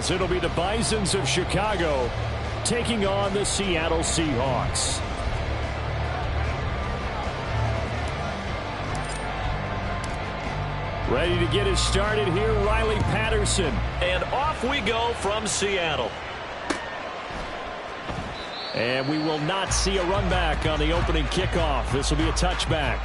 as it'll be the Bisons of Chicago taking on the Seattle Seahawks. Ready to get us started here, Riley Patterson. And off we go from Seattle. And we will not see a run back on the opening kickoff. This will be a touchback.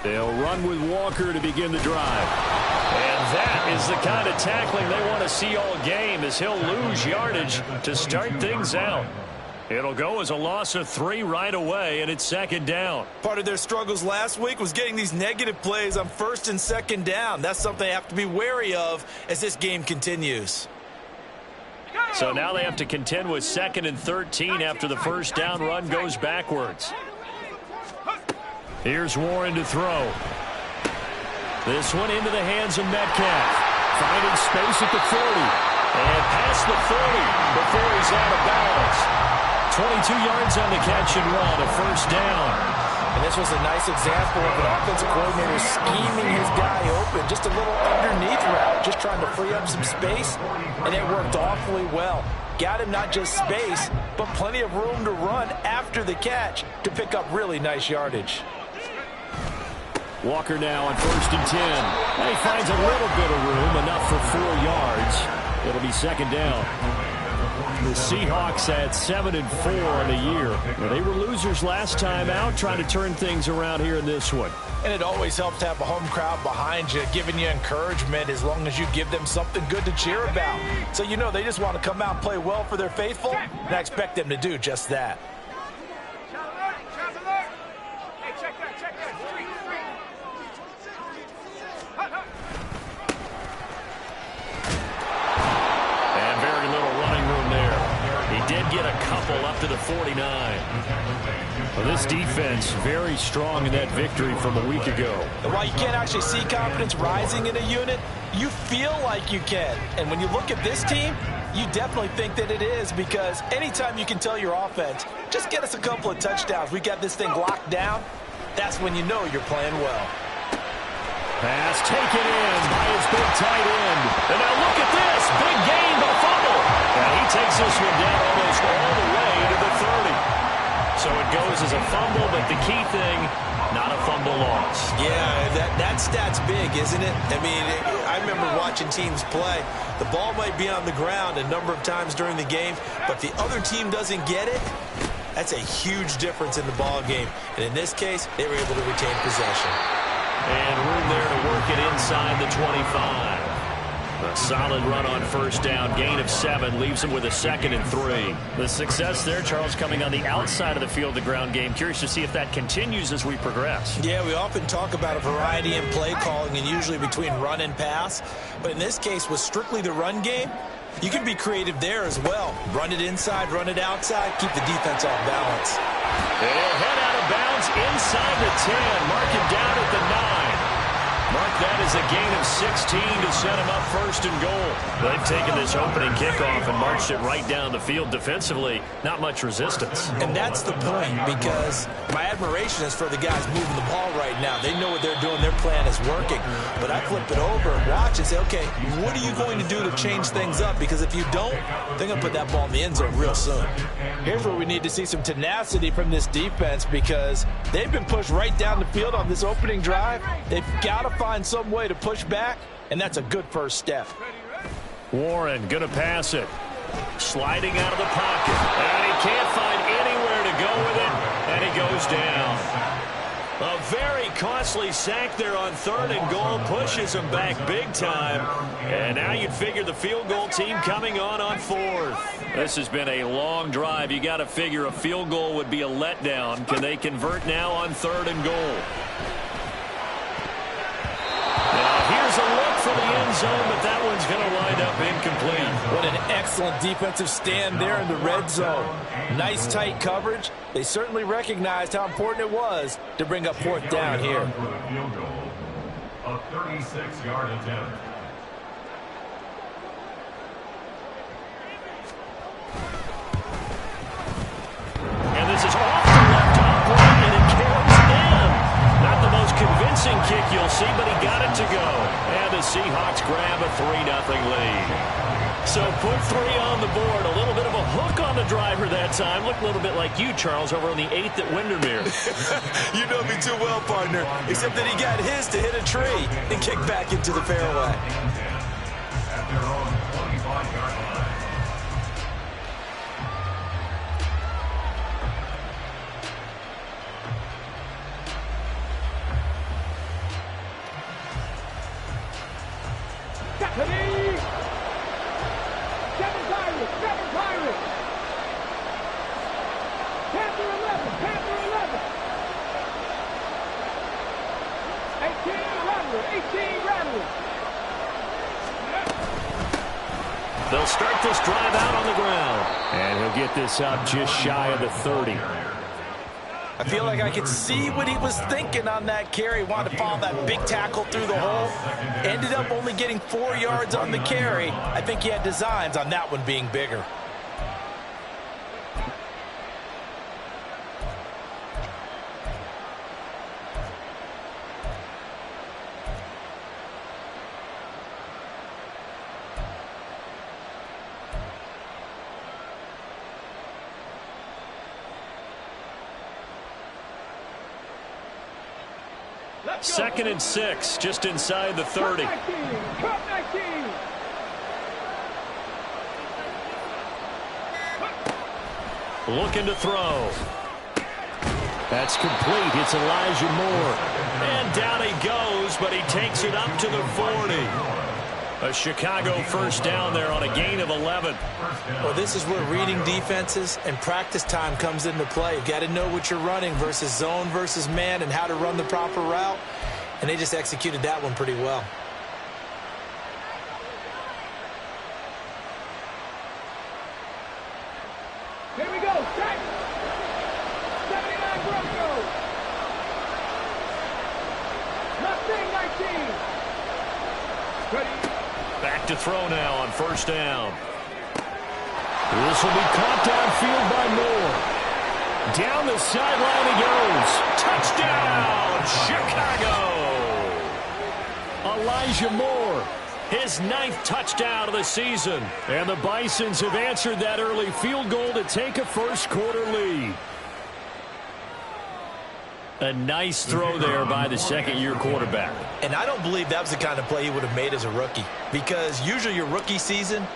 They'll run with Walker to begin the drive. And that is the kind of tackling they want to see all game, as he'll lose yardage to start things out. It'll go as a loss of 3 right away, and it's second down. Part of their struggles last week was getting these negative plays on first and second down. That's something they have to be wary of as this game continues. So now they have to contend with 2nd and 13 after the first down run goes backwards. Here's Warren to throw. This one into the hands of Metcalf. Finding space at the 40. And past the 40 before he's out of bounds. 22 yards on the catch and run, a first down. And this was a nice example of an offensive coordinator scheming his guy open. Just a little underneath route, just trying to free up some space. And it worked awfully well. Got him not just space, but plenty of room to run after the catch to pick up really nice yardage. Walker now on 1st and 10. And he finds a little bit of room, enough for 4 yards. It'll be second down. The Seahawks at 7-4 on the year. Well, they were losers last time out, trying to turn things around here in this one. And it always helps to have a home crowd behind you, giving you encouragement as long as you give them something good to cheer about. So you know they just want to come out and play well for their faithful, and I expect them to do just that. Get a couple up to the 49. Well, this defense very strong in that victory from a week ago. And while you can't actually see confidence rising in a unit, you feel like you can. And when you look at this team, you definitely think that it is, because anytime you can tell your offense, just get us a couple of touchdowns, we got this thing locked down, that's when you know you're playing well. Pass taken in by his big tight end. And now look at this. Big gain, but a fumble. And he takes this one down almost all the way to the 30. So it goes as a fumble, but the key thing, not a fumble loss. Yeah, that stat's big, isn't it? I mean, I remember watching teams play. The ball might be on the ground a number of times during the game, but if the other team doesn't get it, that's a huge difference in the ball game. And in this case, they were able to retain possession. And room there to work it inside the 25. A solid run on first down. Gain of 7 leaves him with a 2nd and 3. The success there, Charles, coming on the outside of the field, the ground game. Curious to see if that continues as we progress. Yeah, we often talk about a variety in play calling and usually between run and pass. But in this case, with strictly the run game, you can be creative there as well. Run it inside, run it outside, keep the defense off balance. And he'll head out of bounds inside the 10. Mark him down at the 9. Mark that as a gain of 16 to set him up 1st and goal. They've taken this opening kickoff and marched it right down the field defensively. Not much resistance. And that's the point, because my admiration is for the guys moving the ball right now. They know what they're doing. Their plan is working. But I flip it over and watch and say, okay, what are you going to do to change things up? Because if you don't, they're going to put that ball in the end zone real soon. Here's where we need to see some tenacity from this defense, because they've been pushed right down the field on this opening drive. They've got to find some way to push back, and that's a good first step. Warren going to pass it. Sliding out of the pocket. And he can't find anywhere to go with it, and he goes down. A very costly sack there on 3rd and goal. Pushes him back big time. And now you'd figure the field goal team coming on 4th. This has been a long drive. You got to figure a field goal would be a letdown. Can they convert now on 3rd and goal? Now here's a look for the end zone, but that one's going to wind up incomplete. What an excellent defensive stand there in the red zone. Nice tight coverage. They certainly recognized how important it was to bring up fourth down here. A 36-yard attempt. And this is off the left upright, and it carries in. Not the most convincing kick you'll see, but he got it to go. And the Seahawks grab a 3-0 lead. So put 3 on the board. A little bit of a hook on the driver that time. Looked a little bit like you, Charles, over on the 8th at Windermere. You know me too well, partner. Except that he got his to hit a tree and kick back into the fairway. At their own 25-yard line. They'll start this drive out on the ground. And he'll get this up just shy of the 30. I feel like I could see what he was thinking on that carry. Wanted to follow that big tackle through the hole. Ended up only getting 4 yards on the carry. I think he had designs on that one being bigger. Second and 6, just inside the 30. Looking to throw. That's complete. It's Elijah Moore. And down he goes, but he takes it up to the 40. A Chicago first down there on a gain of 11. Well, this is where reading defenses and practice time comes into play. You've got to know what you're running versus zone versus man and how to run the proper route. And they just executed that one pretty well. Here we go. Set. 79 Broncos. Nothing 19. Ready. Back to throw now on first down. This will be caught downfield by Moore. Down the sideline he goes. Touchdown, Chicago. Elijah Moore, his 9th touchdown of the season. And the Bisons have answered that early field goal to take a first-quarter lead. A nice throw there by the second-year quarterback. And I don't believe that was the kind of play he would have made as a rookie, because usually your rookie season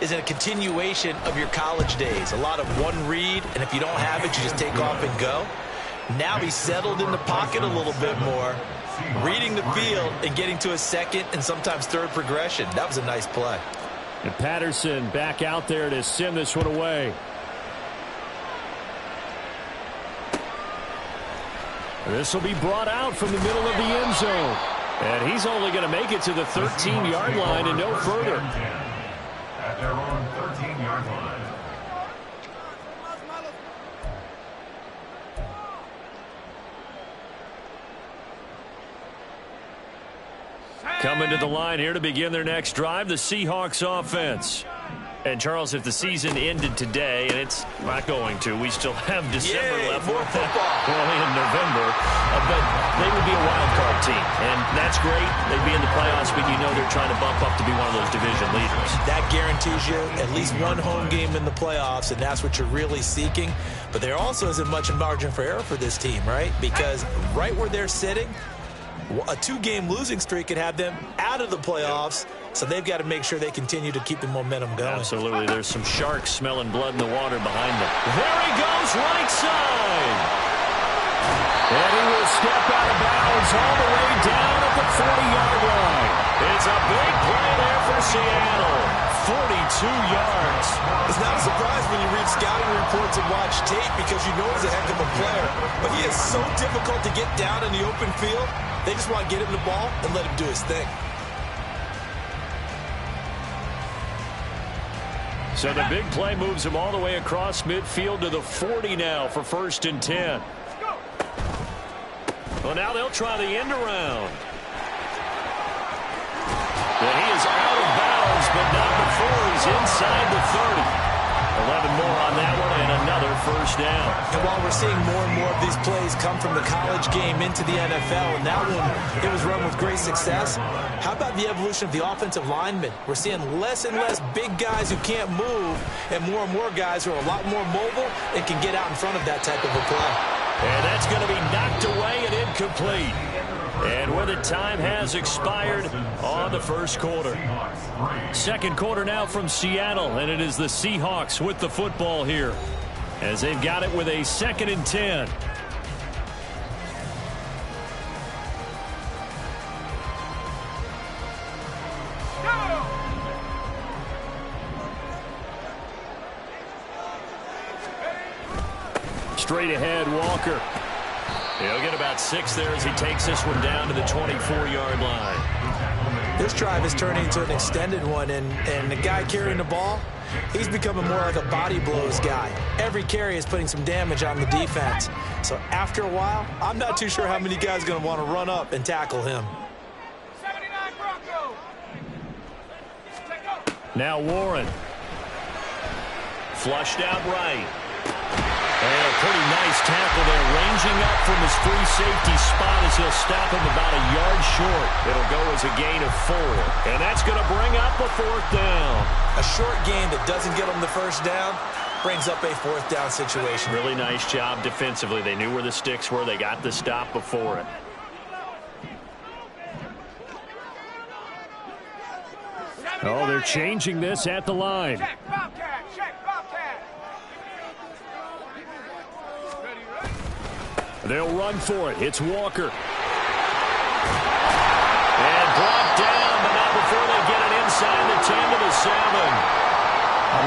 is a continuation of your college days. A lot of one read, and if you don't have it, you just take off and go. Now he's settled in the pocket a little bit more, reading the field and getting to a second and sometimes third progression. That was a nice play. And Patterson back out there to send this one away. This will be brought out from the middle of the end zone. And he's only going to make it to the 13-yard line and no further. At their own 13-yard line. Coming to the line here to begin their next drive, the Seahawks offense. And, Charles, if the season ended today, and it's not going to, we still have December left. More football. Early in November. But they would be a wild card team. And that's great. They'd be in the playoffs, but you know they're trying to bump up to be one of those division leaders. That guarantees you at least one home game in the playoffs, and that's what you're really seeking. But there also isn't much margin for error for this team, right? Because right where they're sitting, a 2-game losing streak could have them out of the playoffs, so they've got to make sure they continue to keep the momentum going. Absolutely. There's some sharks smelling blood in the water behind them. There he goes, right side. And he will step out of bounds all the way down at the 40-yard line. It's a big play there for Seattle. 42 yards. It's not a surprise when you read scouting reports and watch tape, because you know he's a heck of a player. But he is so difficult to get down in the open field. They just want to get him the ball and let him do his thing. So the big play moves him all the way across midfield to the 40 now for 1st and 10. Well, now they'll try the end around. And he is out of bounds, but not before he's inside the 30. 11 more on that one and another 1st down. And while we're seeing more and more of these plays come from the college game into the NFL, and that one, it was run with great success, how about the evolution of the offensive linemen? We're seeing less and less big guys who can't move and more guys who are a lot more mobile and can get out in front of that type of a play. And that's going to be knocked away and incomplete. And where the time has expired on the 1st quarter. 2nd quarter now from Seattle, and it is the Seahawks with the football here as they've got it with a 2nd and 10. Straight ahead, Walker. He'll get about 6 there as he takes this one down to the 24-yard line. This drive is turning into an extended one, and the guy carrying the ball, he's becoming more like a body blows guy. Every carry is putting some damage on the defense. So after a while, I'm not too sure how many guys are going to want to run up and tackle him. 79 Bronco. Now Warren. Flushed out right. And a pretty nice tackle there, ranging up from his free safety spot as he'll stop him about a yard short. It'll go as a gain of 4. And that's going to bring up a 4th down. A short gain that doesn't get him the 1st down brings up a 4th down situation. Really nice job defensively. They knew where the sticks were. They got the stop before it. Oh, they're changing this at the line. Check, Bobcat, check, Bobcat. They'll run for it. It's Walker. And brought down, but not before they get it inside the 10 to the 7. I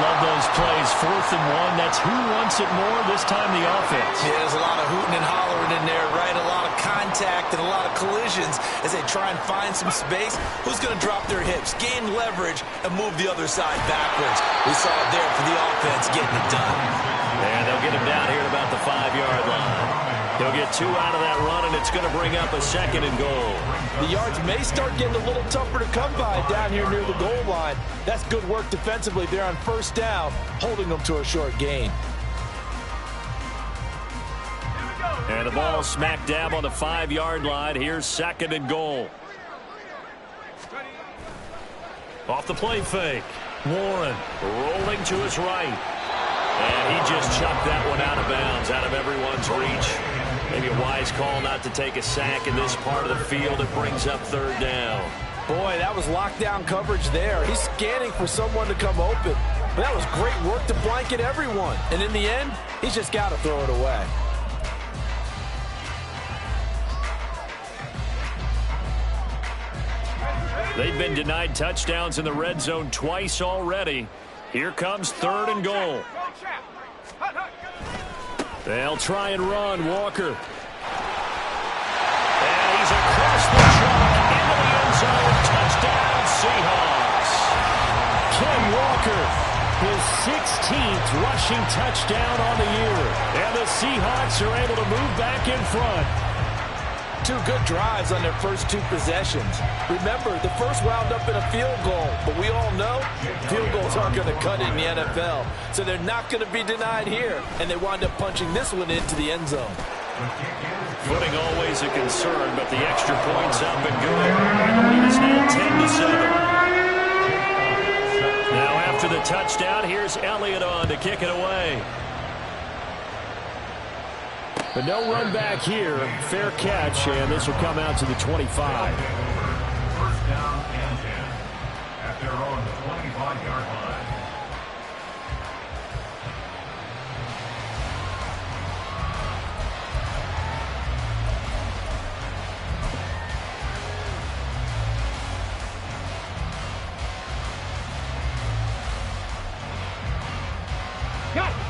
love those plays. 4th and 1. That's who wants it more, this time the offense. Yeah, there's a lot of hooting and hollering in there, right? A lot of contact and a lot of collisions as they try and find some space. Who's going to drop their hips, gain leverage, and move the other side backwards? We saw it there for the offense getting it done. And they'll get him down here at about the 5-yard line. He'll get 2 out of that run, and it's going to bring up a 2nd and goal. The yards may start getting a little tougher to come by down here near the goal line. That's good work defensively there on 1st down, holding them to a short gain. And the ball smack dab on the 5-yard line. Here's 2nd and goal. Off the play fake. Warren rolling to his right. And he just chucked that one out of bounds, out of everyone's reach. Maybe a wise call not to take a sack in this part of the field. It brings up 3rd down. Boy, that was lockdown coverage there. He's scanning for someone to come open. But that was great work to blanket everyone. And in the end, he's just got to throw it away. They've been denied touchdowns in the red zone twice already. Here comes 3rd and goal. They'll try and run. Walker. And he's across the track into the end zone. Touchdown, Seahawks. Ken Walker, his 16th rushing touchdown on the year. And the Seahawks are able to move back in front. 2 good drives on their first 2 possessions. Remember, the first wound up in a field goal, but we all know field goals aren't going to cut it in the NFL, so they're not going to be denied here, and they wind up punching this one into the end zone. Footing always a concern, but the extra points up and good. And the lead is now 10-7. Now after the touchdown, here's Elliott on to kick it away. But no run back here. Fair catch, and this will come out to the 25. 1st down and 10 at their own 25-yard line.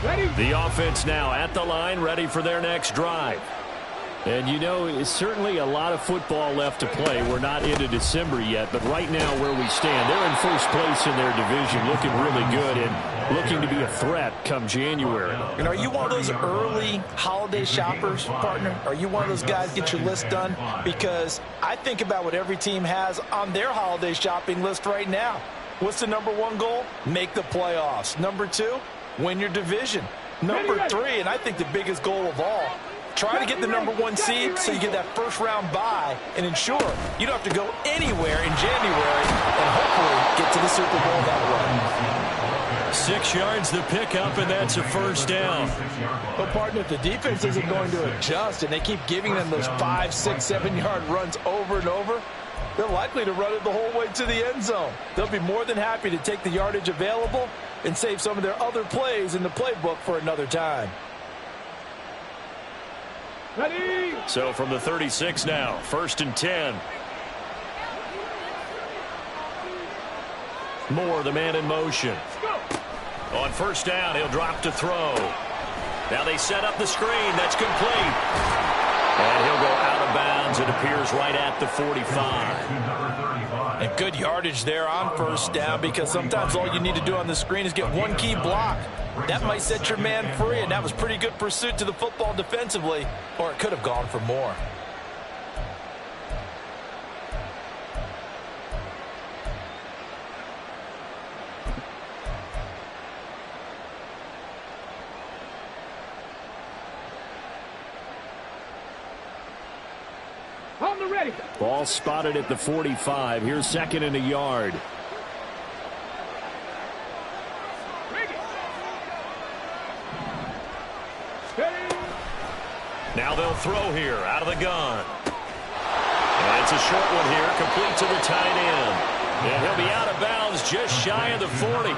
Ready? The offense now at the line, ready for their next drive. And, you know, it's certainly a lot of football left to play. We're not into December yet, but right now where we stand, they're in first place in their division, looking really good and looking to be a threat come January. And are you one of those early holiday shoppers, partner? Are you one of those guys get your list done? Because I think about what every team has on their holiday shopping list right now. What's the number one goal? Make the playoffs. Number two, win your division. Number three, and I think the biggest goal of all, try to get the number one seed so you get that first round bye and ensure you don't have to go anywhere in January and hopefully get to the Super Bowl that way. 6 yards the pickup, and that's a first down. Well, partner, if the defense isn't going to adjust and they keep giving them those 5, 6, 7-yard runs over and over, they're likely to run it the whole way to the end zone. They'll be more than happy to take the yardage available and save some of their other plays in the playbook for another time. Ready? So from the 36 now, 1st and 10. Moore, the man in motion. On first down, he'll drop to throw. Now they set up the screen. That's complete. And he'll go out of bounds. It appears right at the 45. And good yardage there on first down, because sometimes all you need to do on the screen is get one key block. That might set your man free, and that was pretty good pursuit to the football defensively, or it could have gone for more. On the ready. Ball spotted at the 45. Here's 2nd and a yard. Now they'll throw here out of the gun. And it's a short one here, complete to the tight end. And he'll be out of bounds just shy of the 40.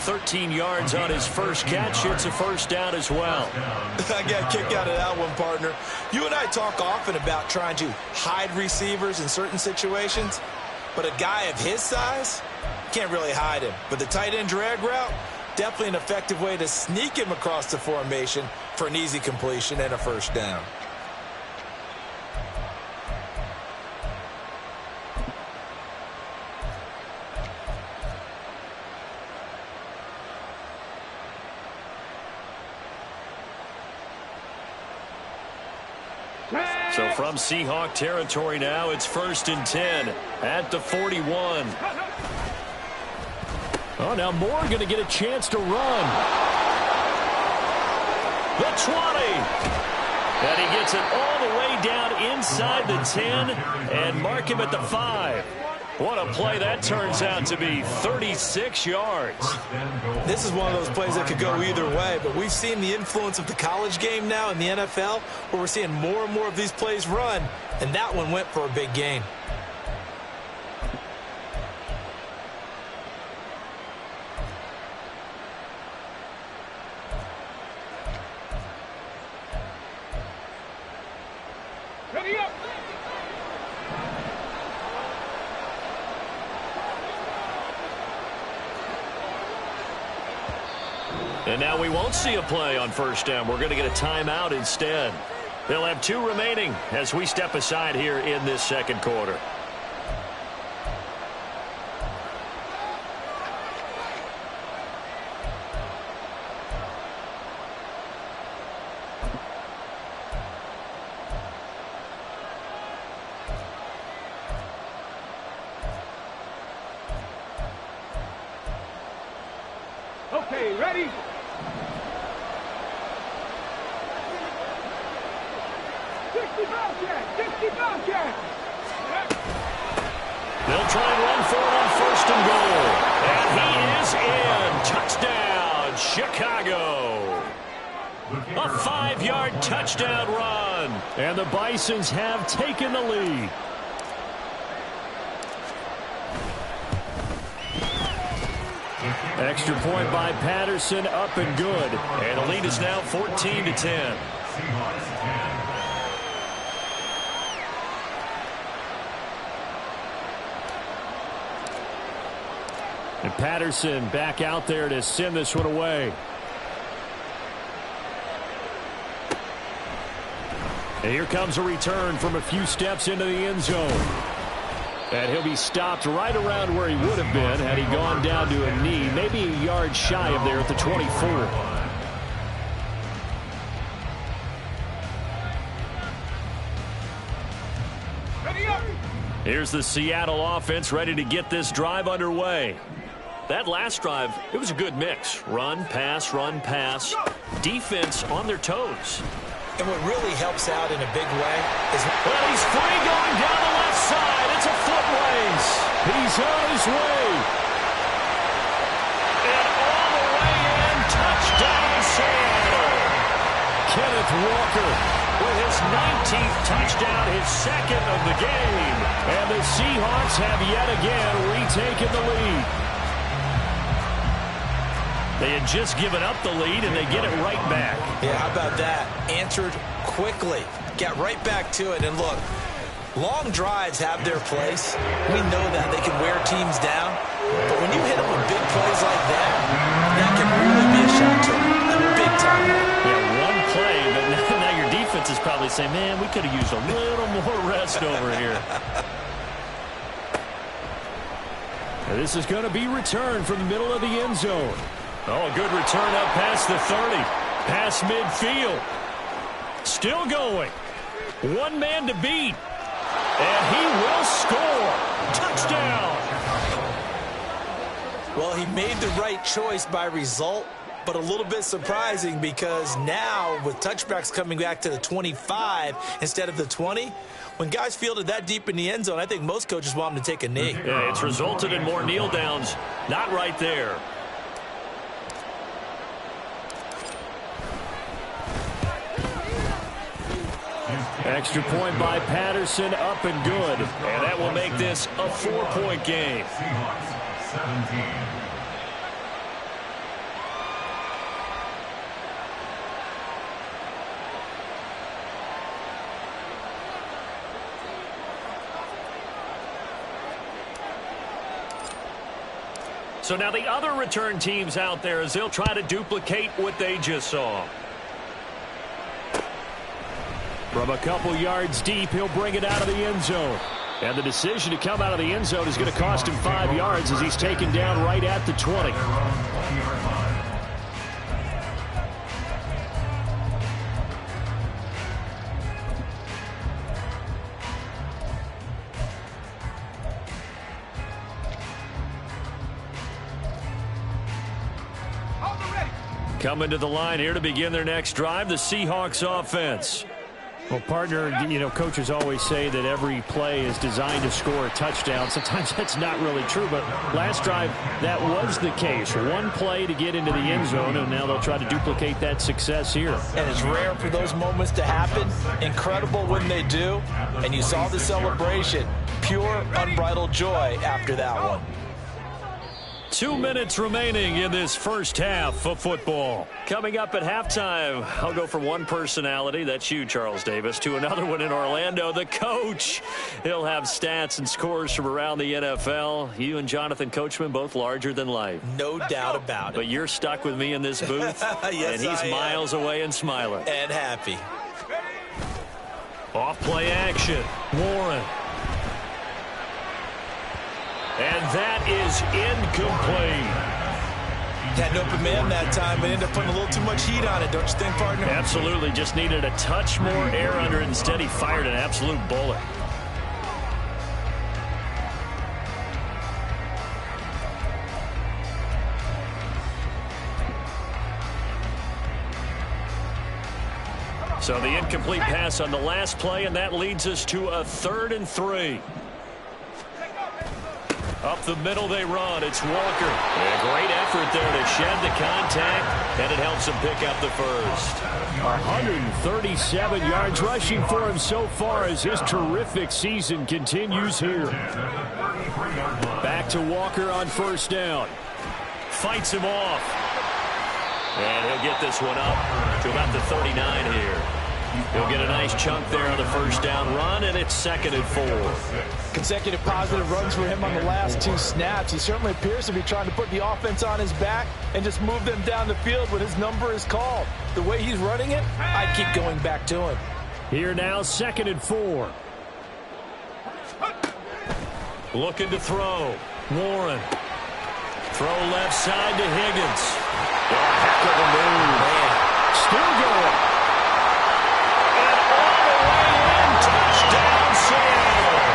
13 yards on his first catch. It's a first down as well. I got a kick out of that one, partner. You and I talk often about trying to hide receivers in certain situations, but a guy of his size, can't really hide him. But the tight end drag route, definitely an effective way to sneak him across the formation for an easy completion and a first down. So from Seahawk territory now, it's 1st and 10 at the 41. Oh, now Moore going to get a chance to run. The 20. And he gets it all the way down inside the 10 and mark him at the 5. What a play that turns out to be, 36 yards. This is one of those plays that could go either way, but we've seen the influence of the college game now in the NFL, where we're seeing more and more of these plays run, and that one went for a big gain. Ready up. And now we won't see a play on first down. We're going to get a timeout instead. They'll have 2 remaining as we step aside here in this second quarter. Okay, ready? They'll try and run for it on 1st and goal. And he is in. Touchdown, Chicago. A 5-yard touchdown run. And the Bisons have taken the lead. Extra point by Patterson, up and good. And the lead is now 14-10. And Patterson back out there to send this one away. And here comes a return from a few steps into the end zone. And he'll be stopped right around where he would have been had he gone down to a knee, maybe a yard shy of there at the 24. Here's the Seattle offense ready to get this drive underway. That last drive, it was a good mix. Run, pass, defense on their toes. And what really helps out in a big way is... Well, he's free going down the left side. It's a foot race. He's on his way. And all the way in, touchdown Seattle. Kenneth Walker with his 19th touchdown, his second of the game. And the Seahawks have yet again retaken the lead. They had just given up the lead, and they get it right back. Yeah, how about that? Answered quickly. Got right back to it. And look, long drives have their place. We know that. They can wear teams down. But when you hit them with big plays like that, that can really be a shot to them. Big time. Yeah, one play, but now your defense is probably saying, man, we could have used a little more rest over here. Now, this is going to be returned from the middle of the end zone. Oh, a good return up past the 30. Past midfield. Still going. One man to beat. And he will score. Touchdown. Well, he made the right choice by result, but a little bit surprising because now with touchbacks coming back to the 25 instead of the 20, when guys fielded that deep in the end zone, I think most coaches want them to take a knee. Yeah, it's resulted in more kneel downs. Not right there. Extra point by Patterson, up and good. And that will make this a 4-point game. Seahawks 17. So now the other return teams out there as they'll try to duplicate what they just saw. From a couple yards deep, he'll bring it out of the end zone. And the decision to come out of the end zone is going to cost him 5 yards as he's taken down right at the 20. Coming to the line here to begin their next drive, the Seahawks offense. Well, partner, you know, coaches always say that every play is designed to score a touchdown. Sometimes that's not really true, but last drive, that was the case. One play to get into the end zone, and now they'll try to duplicate that success here. And it's rare for those moments to happen. Incredible when they do. And you saw the celebration. Pure, unbridled joy after that one. 2 minutes remaining in this first half of football. Coming up at halftime, I'll go from one personality, that's you, Charles Davis, to another one in Orlando, the coach. He'll have stats and scores from around the NFL. You and Jonathan Coachman, both larger than life. No doubt about it. But you're stuck with me in this booth, yes, and he's miles away and smiling. And happy. Off play action. Warren. And that is incomplete. Had an open man that time, but ended up putting a little too much heat on it, don't you think, partner? Absolutely. Just needed a touch more air under it. Instead, he fired an absolute bullet. So the incomplete pass on the last play, and that leads us to a 3rd and 3. Up the middle they run. It's Walker. A great effort there to shed the contact, and it helps him pick up the first. 137 yards rushing for him so far as his terrific season continues here. Back to Walker on first down. Fights him off. And he'll get this one up to about the 39 here. He'll get a nice chunk there on the first down run, and it's 2nd and 4. Consecutive positive runs for him on the last 2 snaps. He certainly appears to be trying to put the offense on his back and just move them down the field when his number is called. The way he's running it, I'd keep going back to him. Here now, 2nd and 4. Looking to throw. Warren. Throw left side to Higgins. A heck of a move. Man. Still going. And all the way in. Touchdown save.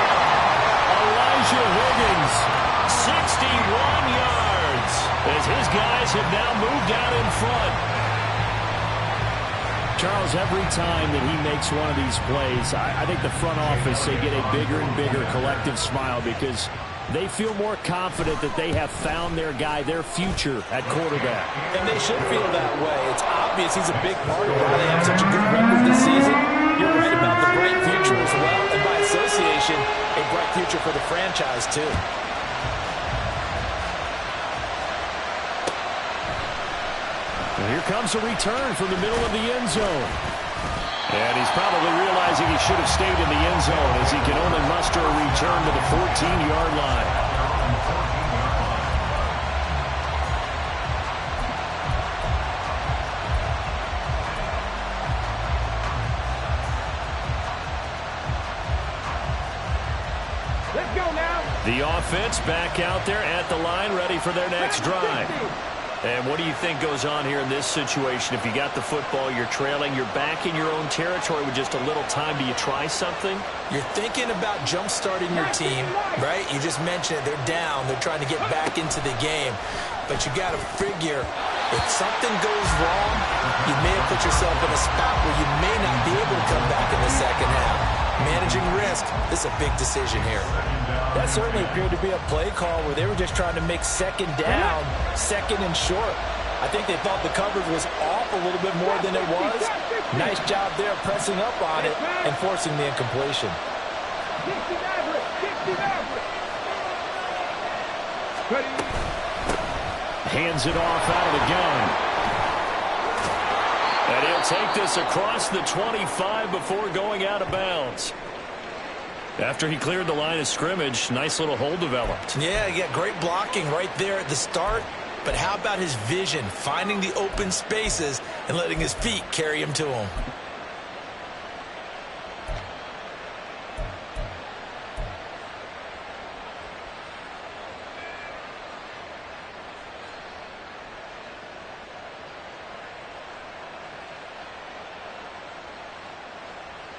Elijah Higgins. 61 yards. As his guys have now moved out in front. Charles, every time that he makes one of these plays, I think the front office, they get a bigger and bigger collective smile because they feel more confident that they have found their guy, their future at quarterback. And they should feel that way. It's obvious he's a big part of why they have such a good record this season. You're right about the bright future as well, and by association, a bright future for the franchise too. And here comes a return from the middle of the end zone. And he's probably realizing he should have stayed in the end zone as he can only muster a return to the 14-yard line. Let's go now. The offense back out there at the line, ready for their next drive. And what do you think goes on here in this situation? If you got the football, you're trailing, you're back in your own territory with just a little time. Do you try something? You're thinking about jump-starting your team, right? You just mentioned it. They're down. They're trying to get back into the game. But you got to figure, if something goes wrong, you may have put yourself in a spot where you may not be able to come back in the second half. Managing risk, this is a big decision here. That certainly appeared to be a play call where they were just trying to make second down, second and short. I think they thought the coverage was off a little bit more than it was. Nice job there pressing up on it and forcing the incompletion. Hands it off out of the gun. And he'll take this across the 25 before going out of bounds. After he cleared the line of scrimmage, nice little hole developed. Yeah, great blocking right there at the start. But how about his vision, finding the open spaces and letting his feet carry him to him?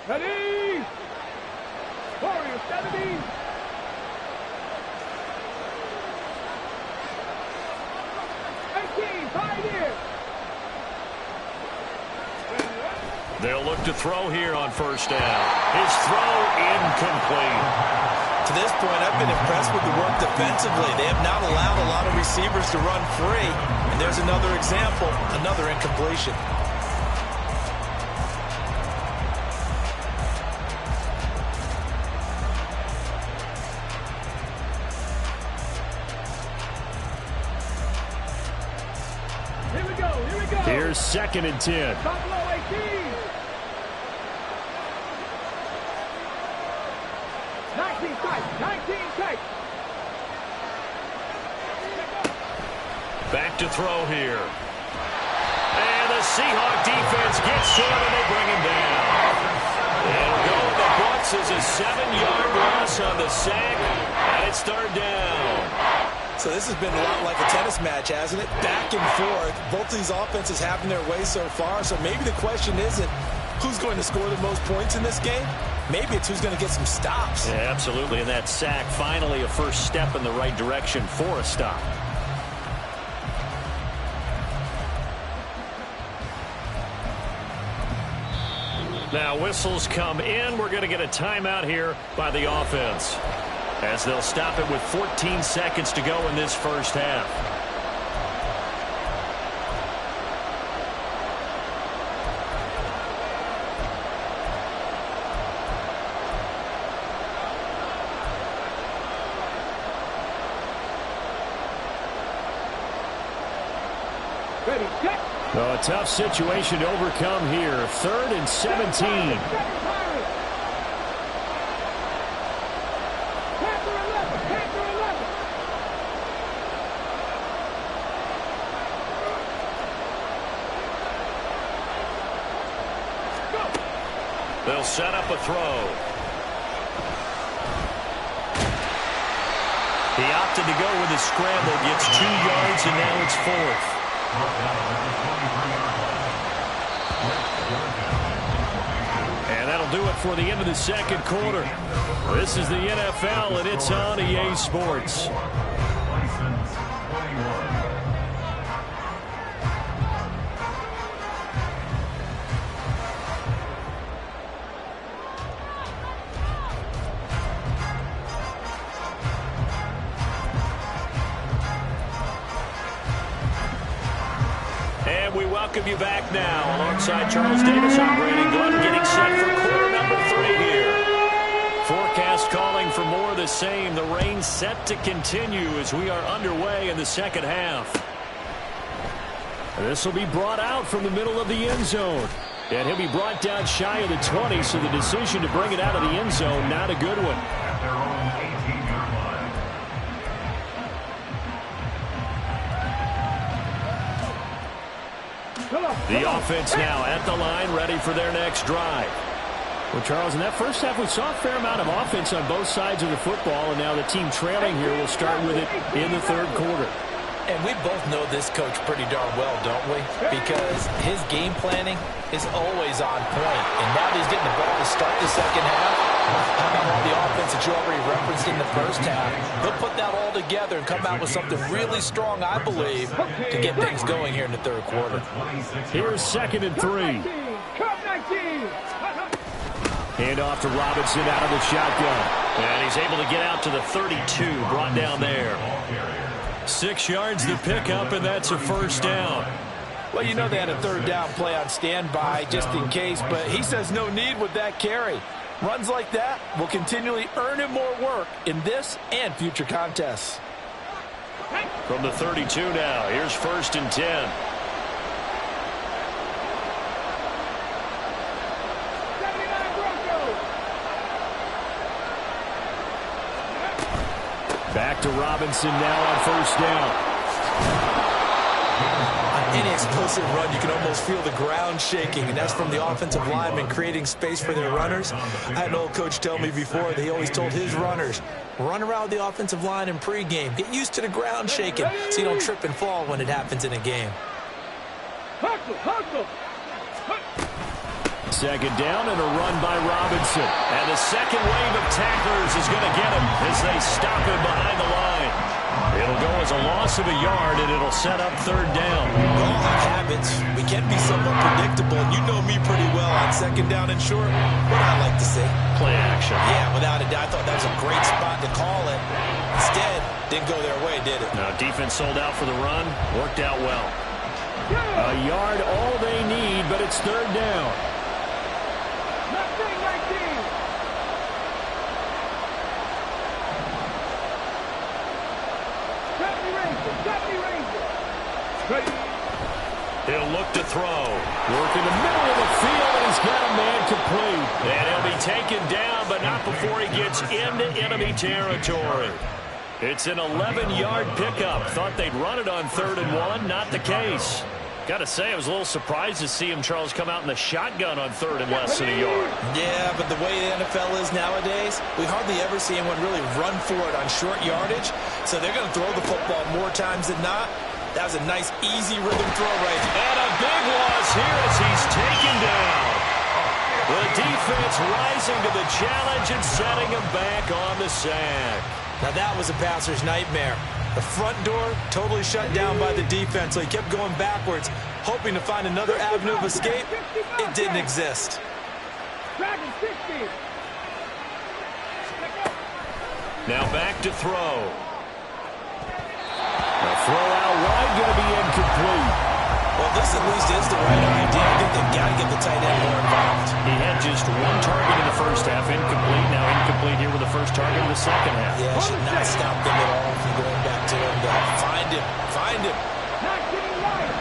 Ready? Warrior 70. They'll look to throw here on first down. His throw incomplete. To this point, I've been impressed with the work defensively. They have not allowed a lot of receivers to run free. And there's another example, another incompletion. Here we go. Here's 2nd and 10. Buffalo 18. 19 tight. Back to throw here. And the Seahawk defense gets to him and they bring him down. It'll go in the books as a 7-yard loss on the sack, and it's 3rd down. So this has been a lot like a tennis match, hasn't it? Back and forth. Both of these offenses having their way so far. So maybe the question isn't who's going to score the most points in this game. Maybe it's who's going to get some stops. Yeah, absolutely. And that sack, finally a first step in the right direction for a stop. Now whistles come in. We're going to get a timeout here by the offense, as they'll stop it with 14 seconds to go in this first half. Ready, set. Oh, a tough situation to overcome here. 3rd and 17. They'll set up a throw. He opted to go with his scramble, gets 2 yards, and now it's 4th. And that'll do it for the end of the second quarter. This is the NFL, and it's on EA Sports. And we welcome you back now. Alongside Charles Davis, I'm Brandon Glenn, getting set for quarter number 3 here. Forecast calling for more of the same. The rain set to continue as we are underway in the second half. This will be brought out from the middle of the end zone. And he'll be brought down shy of the 20, so the decision to bring it out of the end zone, not a good one. At their own 18-yard line. The offense now at the line, ready for their next drive. Well, Charles, in that first half, we saw a fair amount of offense on both sides of the football, and now the team trailing here will start with it in the third quarter. And we both know this coach pretty darn well, don't we? Because his game planning is always on point. And now that he's getting the ball to start the second half, how about all the offense that you already referenced in the first half? He'll put that all together and come out with something really strong, I believe, to get things going here in the third quarter. Here's 2nd and 3. Hand off to Robinson out of the shotgun. And he's able to get out to the 32, brought down there. 6 yards to pick up, and that's a first down. Well, you know they had a third down play on standby just in case, but he says no need with that carry. Runs like that will continually earn him more work in this and future contests. From the 32 now, here's 1st and 10. Back to Robinson now on 1st down. On any explosive run, you can almost feel the ground shaking, and that's from the offensive linemen creating space for their runners. I had an old coach tell me before that he always told his runners, run around the offensive line in pregame. Get used to the ground shaking so you don't trip and fall when it happens in a game. Second down and a run by Robinson. And the second wave of tacklers is going to get him as they stop him behind the line. It'll go as a loss of a yard, and it'll set up 3rd down. We all have habits. We can be somewhat predictable, and you know me pretty well on 2nd down and short. What I like to say? Play action. Yeah, without a doubt. I thought that was a great spot to call it. Instead, didn't go their way, did it? Now, defense sold out for the run. Worked out well. A yard all they need, but it's 3rd down. He'll look to throw. Work in the middle of the field, and he's got a man complete. And he'll be taken down, but not before he gets into enemy territory. It's an 11-yard pickup. Thought they'd run it on 3rd and 1. Not the case. Got to say, I was a little surprised to see him, Charles, come out in the shotgun on 3rd and less than a yard. Yeah, but the way the NFL is nowadays, we hardly ever see anyone really run for it on short yardage. So they're going to throw the football more times than not. That was a nice, easy rhythm throw right there. And a big loss here as he's taken down. The defense rising to the challenge and setting him back on the sack. Now that was a passer's nightmare. The front door totally shut down by the defense, so he kept going backwards, hoping to find another avenue of escape. It didn't exist. Now back to throw. The throw out wide going to be incomplete. Well, this at least is the right idea. I think they've got to get the tight end more involved. He had just 1 target in the first half, incomplete. Now incomplete here with the first target in the second half. Yeah, should not stop them at all from going back to him. Find him. Find him. Not getting right.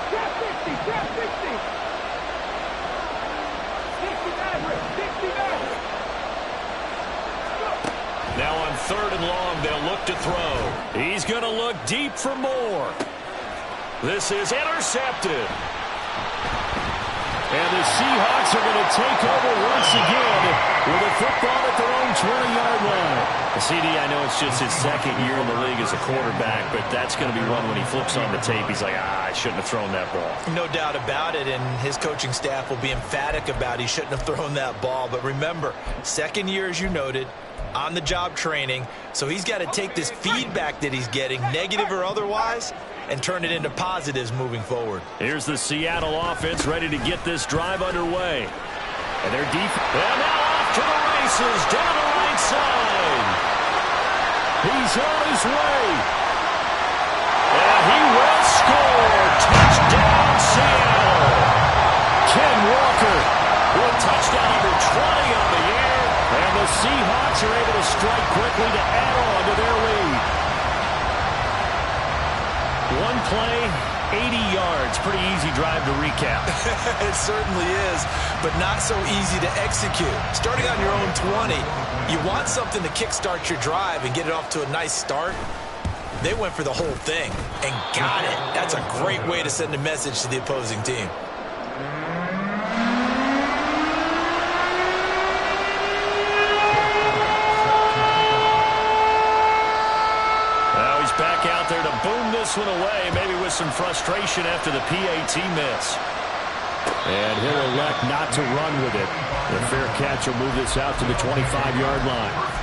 Grab 60. Grab 60. 60 Maverick. 60 Maverick. Now on 3rd and long, they'll look to throw. He's going to look deep for more. This is intercepted. And the Seahawks are going to take over once again with a football at their own 20-yard line. CD, I know it's just his second year in the league as a quarterback, but that's going to be one when he flips on the tape. He's like, I shouldn't have thrown that ball. No doubt about it, and his coaching staff will be emphatic about he shouldn't have thrown that ball. But remember, second year, as you noted, on-the-job training, so he's got to take this feedback that he's getting, negative or otherwise, and turn it into positives moving forward. Here's the Seattle offense ready to get this drive underway. And their defense. And now off to the races down the right side. He's on his way. And he will score. Touchdown, Seattle. Ken Walker with touchdown number 20 on the year. And the Seahawks are able to strike quickly to add on to their lead. One play, 80 yards. Pretty easy drive to recap. It certainly is, but not so easy to execute. Starting on your own 20, you want something to kickstart your drive and get it off to a nice start. They went for the whole thing and got it. That's a great way to send a message to the opposing team. Back out there to boom this one away, maybe with some frustration after the PAT miss. And he'll elect not to run with it. The fair catch will move this out to the 25-yard line.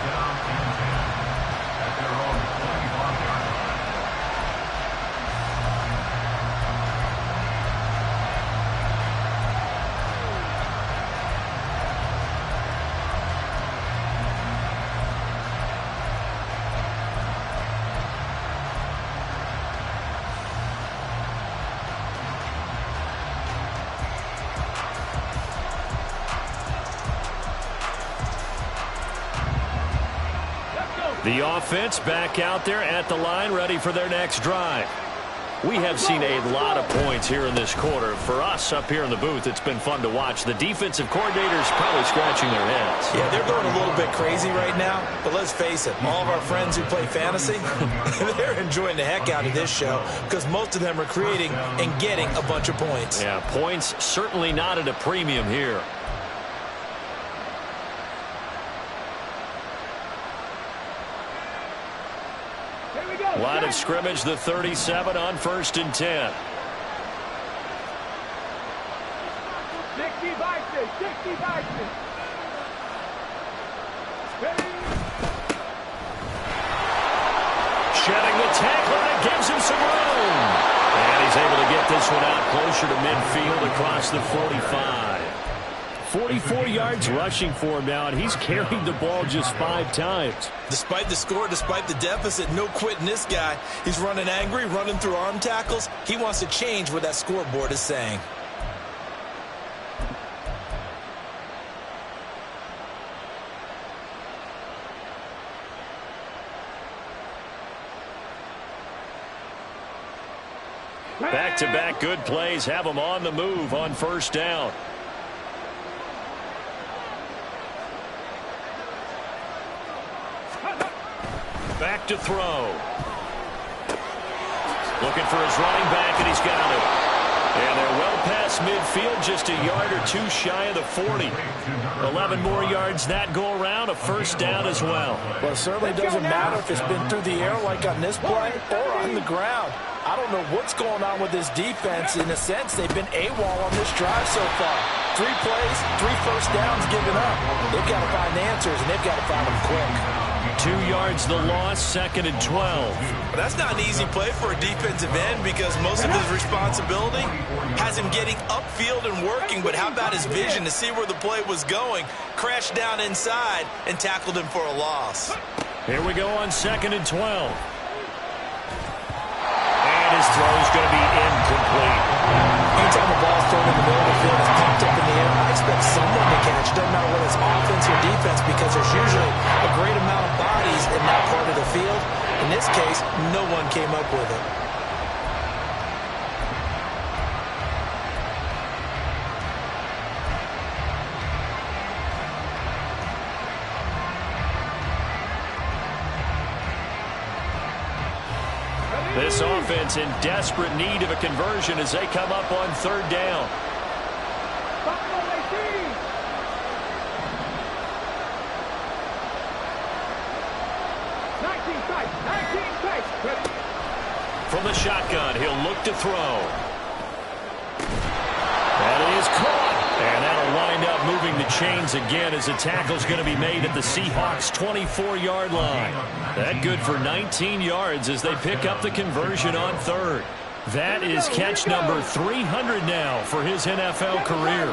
The offense back out there at the line, ready for their next drive. We have seen a lot of points here in this quarter. For us up here in the booth, it's been fun to watch. The defensive coordinators probably scratching their heads. Yeah, they're going a little bit crazy right now, but let's face it, all of our friends who play fantasy, they're enjoying the heck out of this show because most of them are creating and getting a bunch of points. Yeah, points certainly not at a premium here. Line of scrimmage, the 37 on 1st and 10. 60 boxes, 60 boxes. Shedding the tackle, and it gives him some room. And he's able to get this one out closer to midfield across the 45. 44 yards rushing for him now, and he's carried the ball just 5 times. Despite the score, despite the deficit, no quitting this guy. He's running angry, running through arm tackles. He wants to change what that scoreboard is saying. Back-to-back good plays have him on the move on 1st down. Back to throw. Looking for his running back, and he's got it. And they're well past midfield, just a yard or two shy of the 40. 11 more yards that go around, a 1st down as well. Well, it certainly doesn't matter if it's been through the air like on this play or on the ground. I don't know what's going on with this defense. In a sense, they've been AWOL on this drive so far. 3 plays, 3 first downs given up. They've got to find answers, and they've got to find them quick. 2 yards the loss, 2nd and 12. That's not an easy play for a defensive end because most of his responsibility has him getting upfield and working, but how about his vision to see where the play was going, crashed down inside, and tackled him for a loss. Here we go on 2nd and 12. And his throw is going to be incomplete. Anytime the ball's thrown in the middle of the field, it's popped up in the air, I expect someone to catch. Doesn't matter whether it's offense or defense because there's usually a great amount of bodies in that part of the field. In this case, no one came up with it. This offense in desperate need of a conversion as they come up on 3rd down. From the shotgun, he'll look to throw. That is caught. And that'll wind up moving the chains again as the tackle's going to be made at the Seahawks' 24-yard line. That good for 19 yards as they pick up the conversion on third. That is catch number 300 now for his NFL career.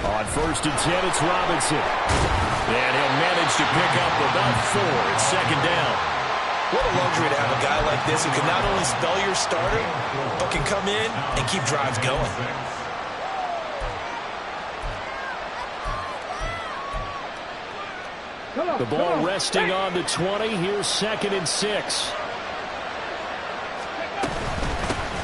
On first and 10, it's Robinson. And he'll manage to pick up about 4. It's second down. What a luxury to have a guy like this who can not only spell your starter, but can come in and keep drives going. The ball resting on the 20. Here's second and 6.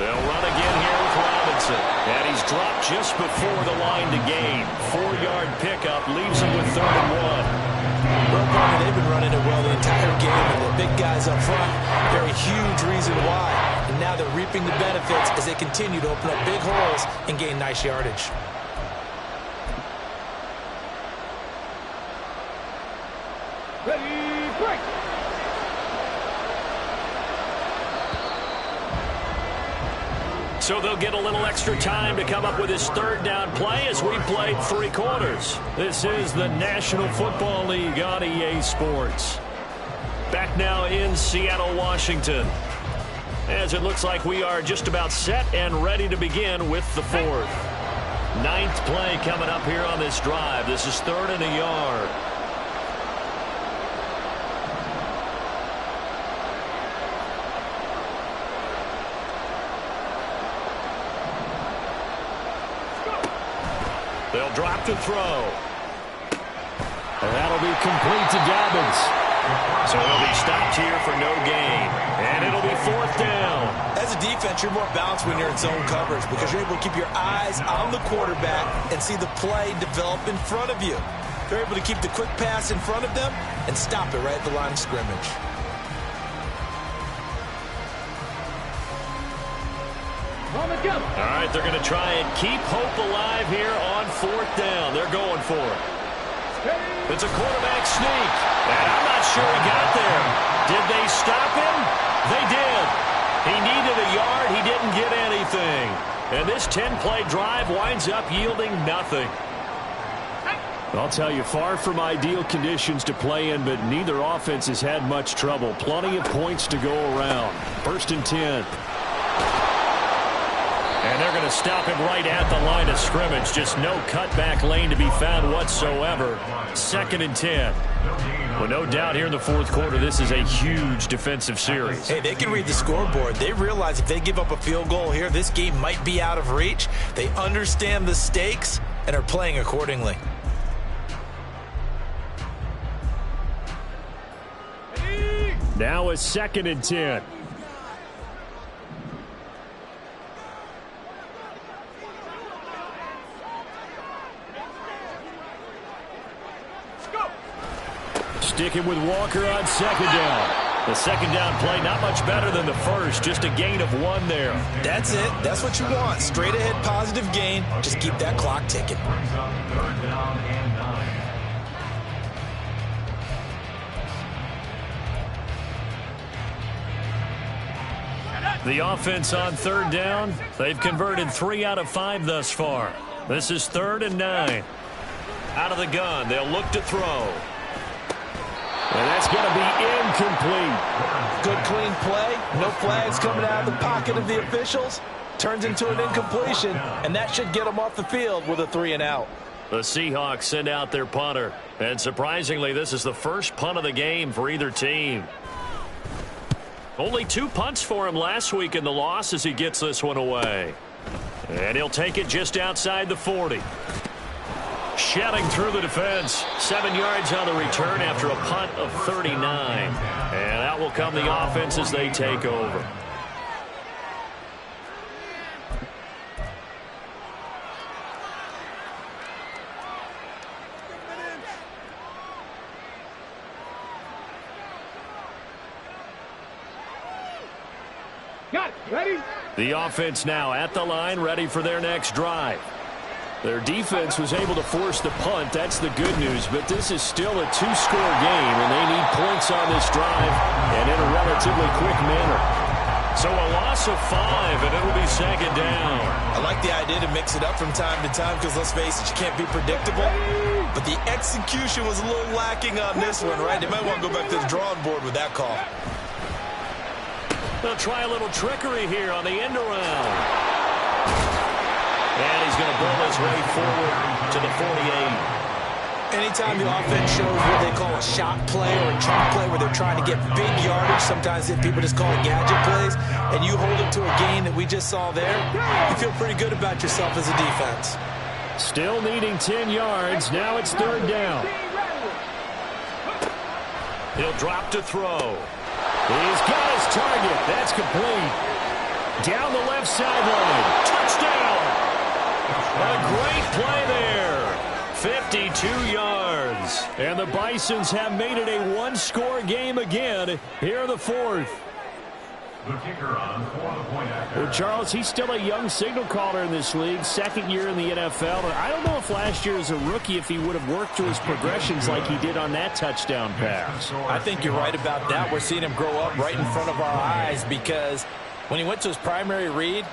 They'll run again here with Robinson. And he's dropped just before the line to gain. 4-yard pickup leaves him with 3rd and 1. Well, Barney, they've been running it well the entire game, and the big guys up front, they're a huge reason why. And now they're reaping the benefits as they continue to open up big holes and gain nice yardage. Ready, break. So they'll get a little extra time to come up with his 3rd down play as we played 3 quarters. This is the National Football League on EA Sports. Back now in Seattle, Washington. As it looks like we are just about set and ready to begin with the 4th. 9th play coming up here on this drive. This is 3rd and a yard. They'll drop to throw. And that'll be complete to Dobbins. So he'll be stopped here for no gain. And it'll be 4th down. As a defense, you're more balanced when you're in zone coverage because you're able to keep your eyes on the quarterback and see the play develop in front of you. You're able to keep the quick pass in front of them and stop it right at the line of scrimmage. All right, they're going to try and keep hope alive here on 4th down. They're going for it. It's a quarterback sneak. And I'm not sure he got there. Did they stop him? They did. He needed a yard. He didn't get anything. And this 10-play drive winds up yielding nothing. I'll tell you, far from ideal conditions to play in, but neither offense has had much trouble. Plenty of points to go around. 1st and 10. And they're going to stop him right at the line of scrimmage. Just no cutback lane to be found whatsoever. 2nd and 10. Well, no doubt here in the 4th quarter, this is a huge defensive series. Hey, they can read the scoreboard. They realize if they give up a field goal here, this game might be out of reach. They understand the stakes and are playing accordingly. Now a 2nd and 10. Sticking with Walker on 2nd down. The 2nd down play not much better than the first. Just a gain of 1 there. That's it. That's what you want. Straight ahead positive gain. Just keep that clock ticking. The offense on 3rd down. They've converted 3 out of 5 thus far. This is 3rd and 9. Out of the gun. They'll look to throw. And that's going to be incomplete. Good, clean play. No flags coming out of the pocket of the officials. Turns into an incompletion, and that should get them off the field with a 3 and out. The Seahawks send out their punter. And surprisingly, this is the first punt of the game for either team. Only 2 punts for him last week in the loss as he gets this one away. And he'll take it just outside the 40. Shedding through the defense. 7 yards on the return after a punt of 39. And out will come the offense as they take over. Got it. Ready? The offense now at the line, ready for their next drive. Their defense was able to force the punt. That's the good news. But this is still a two-score game, and they need points on this drive and in a relatively quick manner. So a loss of 5, and it'll be second down. I like the idea to mix it up from time to time because, let's face it, you can't be predictable. But the execution was a little lacking on this one, right? They might want to go back to the drawing board with that call. They'll try a little trickery here on the end around. And he's going to bull his way forward to the 48. Anytime the offense shows what they call a shot play or a chunk play where they're trying to get big yardage, sometimes people just call it gadget plays, and you hold it to a gain that we just saw there, you feel pretty good about yourself as a defense. Still needing 10 yards. Now it's third down. He'll drop to throw. He's got his target. That's complete. Down the left sideline. Touchdown. A great play there. 52 yards. And the Bisons have made it a one-score game again here in the fourth. The kicker on for the point after. Well, Charles, he's still a young signal caller in this league, second year in the NFL. And I don't know if last year as a rookie if he would have worked through his progressions like he did on that touchdown pass. I think you're right about that. We're seeing him grow up right in front of our eyes because when he went to his primary read,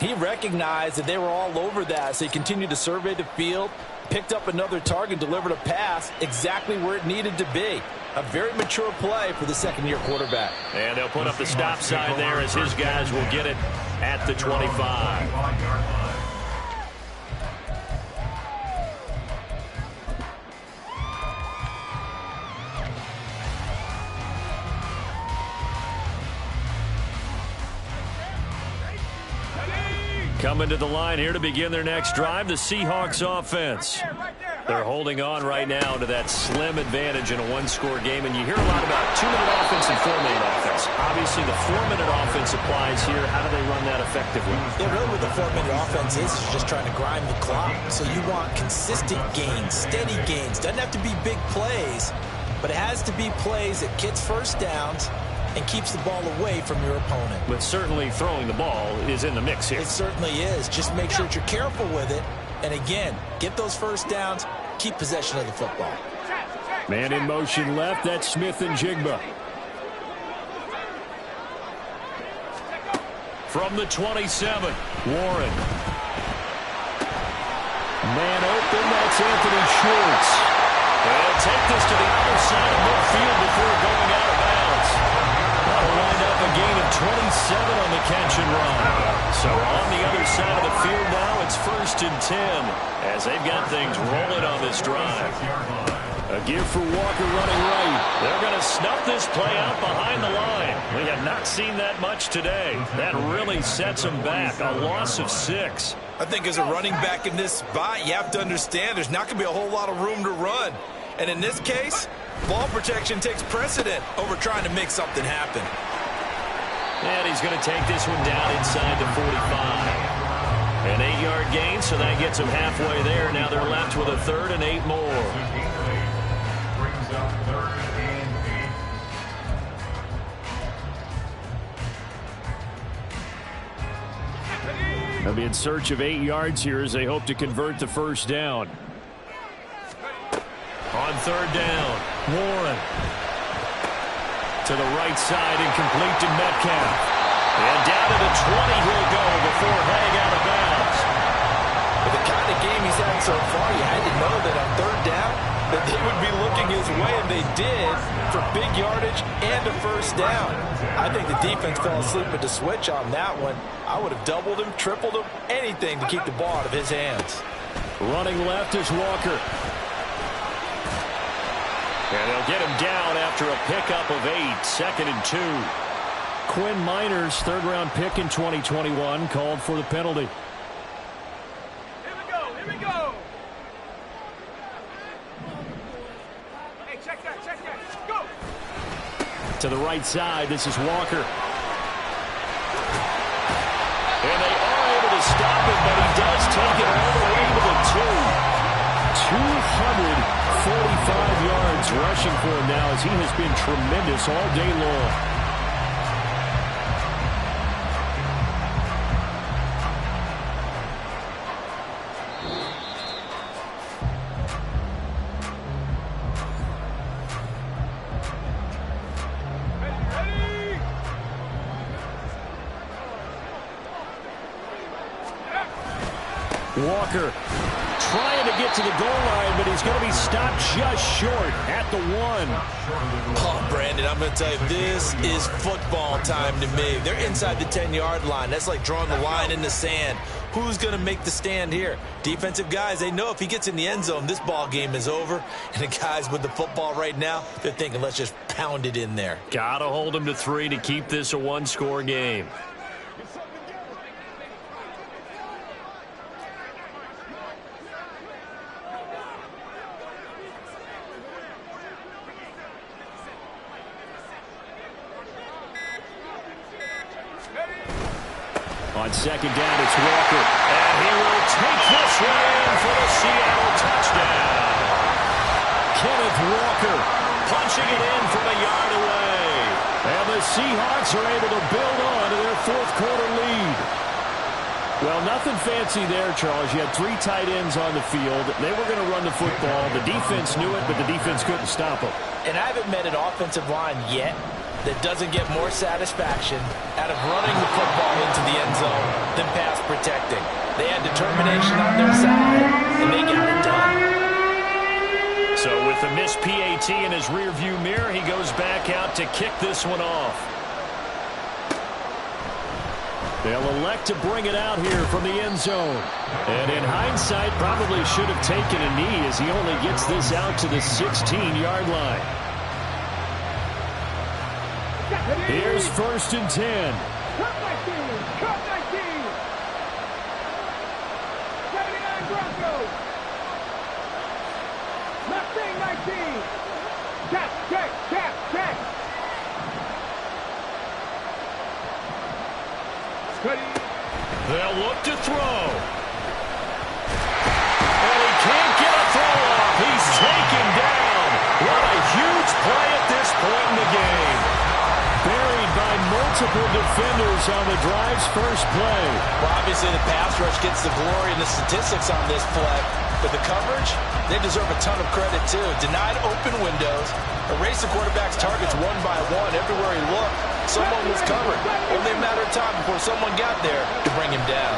he recognized that they were all over that, so he continued to survey the field, picked up another target, delivered a pass exactly where it needed to be. A very mature play for the second-year quarterback. And they'll put up the stop sign there as his guys will get it at the 25. Coming to the line here to begin their next drive, the Seahawks offense. They're holding on right now to that slim advantage in a one-score game, and you hear a lot about 2-minute offense and 4-minute offense. Obviously, the 4-minute offense applies here. How do they run that effectively? Yeah, really what the 4-minute offense is just trying to grind the clock. So you want consistent gains, steady gains. Doesn't have to be big plays, but it has to be plays that gets first downs and keeps the ball away from your opponent. But certainly throwing the ball is in the mix here. It certainly is. Just make sure that you're careful with it. And again, get those first downs, keep possession of the football. Man in motion left, that's Smith and Jigba. From the 27, Warren. Man open, that's Anthony Schwartz. They'll take this to the other side of midfield before going out of bounds. That'll wind up a gain of 27 on the catch and run. So on the other side of the field now, it's 1st and 10 as they've got things rolling on this drive. A give for Walker running right. They're going to snuff this play out behind the line. We have not seen that much today. That really sets them back. A loss of 6. I think as a running back in this spot, you have to understand there's not going to be a whole lot of room to run. And in this case, ball protection takes precedent over trying to make something happen. And he's going to take this one down inside the 45. An 8-yard gain, so that gets them halfway there. Now they're left with a 3rd and 8 more. Brings up 3rd and 8. They'll be in search of 8 yards here as they hope to convert the first down. On 3rd down, Warren. To the right side and complete to Metcalf. And down to the 20 he'll go before heading out of bounds. With the kind of game he's had so far, you had to know that on 3rd down that they would be looking his way, and they did, for big yardage and a first down. I think the defense fell asleep with the switch on that one. I would have doubled him, tripled him, anything to keep the ball out of his hands. Running left is Walker. And they'll get him down after a pickup of 8, 2nd and 2. Quinn Miners, 3rd-round pick in 2021, called for the penalty. Here we go, here we go. Hey, check that, go. To the right side, this is Walker. And they are able to stop him, but he does take it all the way to the 245 yards rushing for him now as he has been tremendous all day long. Walker trying to get to the goal line, but he's going to be stopped just short at the 1. Oh, Brandon, I'm going to tell you, this is football time to me. They're inside the 10-yard line. That's like drawing the line in the sand. Who's going to make the stand here? Defensive guys, they know if he gets in the end zone, this ball game is over. And the guys with the football right now, they're thinking, let's just pound it in there. Got to hold him to 3 to keep this a one-score game. On second down, it's Walker. And he will take this one in for the Seattle touchdown. Kenneth Walker Punching it in from a yard away. And the Seahawks are able to build on to their fourth-quarter lead. Well, nothing fancy there, Charles. You had 3 tight ends on the field. They were going to run the football. The defense knew it, but the defense couldn't stop them. And I haven't met an offensive line yet that doesn't get more satisfaction out of running the football into the end zone than pass protecting. They had determination on their side, and they got it done. So with the missed PAT in his rearview mirror, he goes back out to kick this one off. They'll elect to bring it out here from the end zone. And in hindsight, probably should have taken a knee as he only gets this out to the 16-yard line. Here's 1st and 10. Cut 19! Cut 19! 79 Broncos! Mustang 19! Tap, check, tap, check! They'll look to throw. And he can't get a throw off. He's taken down. What a huge play at this point in the game. Buried by multiple defenders on the drive's first play. Well, obviously the pass rush gets the glory and the statistics on this play. But the coverage, they deserve a ton of credit too. Denied open windows, erased the quarterback's targets one by one. Everywhere he looked, someone was covered. Only a matter of time before someone got there to bring him down.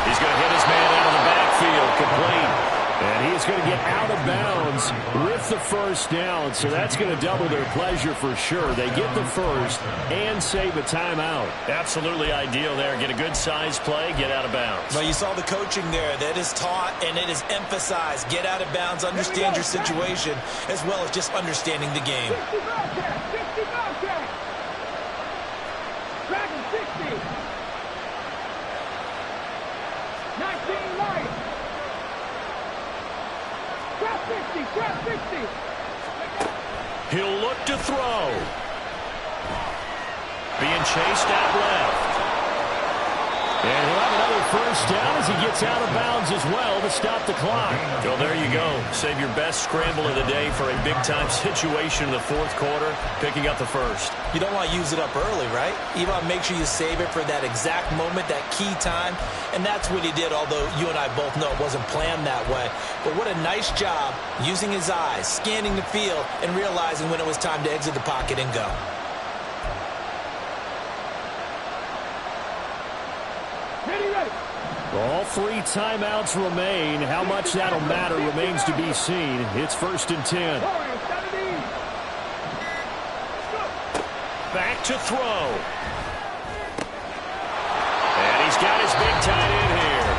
He's going to hit his man out of the backfield, complete. And he's going to get out of bounds with the first down. So that's going to double their pleasure for sure. They get the first and save a timeout. Absolutely ideal there. Get a good size play, get out of bounds. Well, you saw the coaching there. That is taught and it is emphasized. Get out of bounds, understand your situation, as well as just understanding the game. 60 contact! 60 contact! Dragon 60! 19 light! Trap 60! Trap 60! He'll look to throw. Being chased out left. And he'll have another first down as he gets out of bounds as well to stop the clock. Well, there you go. Save your best scramble of the day for a big-time situation in the fourth quarter, picking up the first. You don't want to use it up early, right? You want to make sure you save it for that exact moment, that key time. And that's what he did, although you and I both know it wasn't planned that way. But what a nice job using his eyes, scanning the field, and realizing when it was time to exit the pocket and go. All 3 timeouts remain. How much that'll matter remains to be seen. It's 1st and 10. Back to throw. And he's got his big tight end here.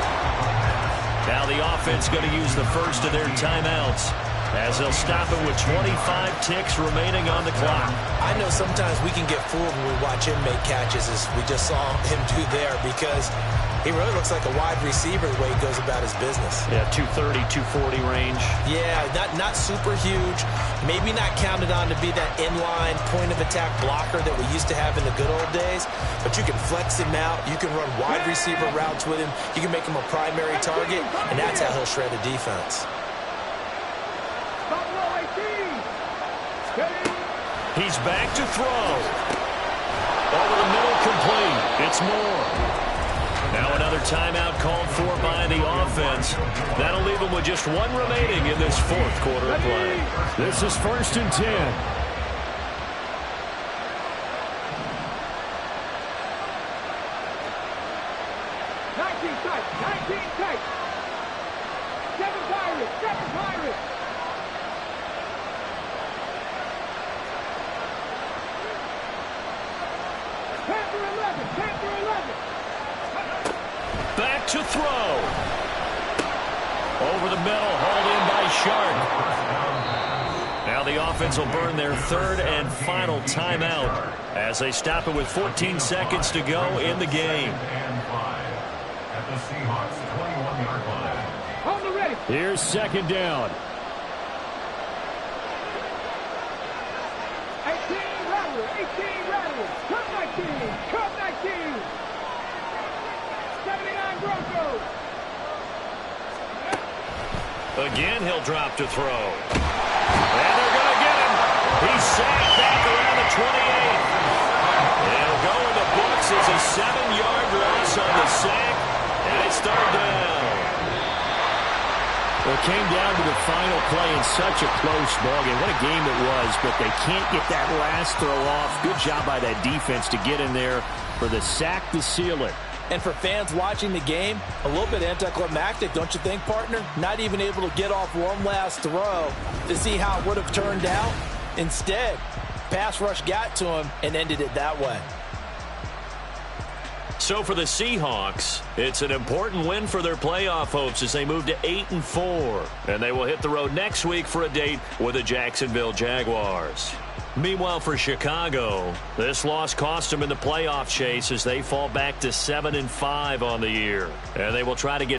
Now the offense going to use the first of their timeouts as they'll stop it with 25 ticks remaining on the clock. I know sometimes we can get fooled when we watch him make catches, as we just saw him do there, because he really looks like a wide receiver the way he goes about his business. Yeah, 230, 240 range. Yeah, not super huge. Maybe not counted on to be that inline point-of-attack blocker that we used to have in the good old days. But you can flex him out. You can run wide receiver routes with him. You can make him a primary target, and that's how he'll shred a defense. He's back to throw. Over the middle, complete. It's Moore. Now another timeout called for by the offense. That'll leave them with just 1 remaining in this fourth quarter of play. This is 1st and 10. Seven Pirates. Panther 11. Panther 11. Back to throw. Over the middle, hauled in by Sharp. Now the offense will burn their third and final timeout as they stop it with 14 seconds to go in the game. And 5 at the Seahawks 21-yard line. On the ready. Here's second down. 18 Rattler. 18 Rattler. Cut 19. Cut 19. 79 Broncos. Again, he'll drop to throw. And they're going to get him. He's sacked back around the 28. He'll go in the books as a 7-yard loss on the sack, and it's third down. Well, it came down to the final play in such a close ballgame. What a game it was, but they can't get that last throw off. Good job by that defense to get in there for the sack to seal it. And for fans watching the game, a little bit anticlimactic, don't you think, partner? Not even able to get off one last throw to see how it would have turned out. Instead, pass rush got to him and ended it that way. So for the Seahawks, it's an important win for their playoff hopes as they move to 8-4. And they will hit the road next week for a date with the Jacksonville Jaguars. Meanwhile, for Chicago, this loss cost them in the playoff chase as they fall back to 7-5 on the year. And they will try to get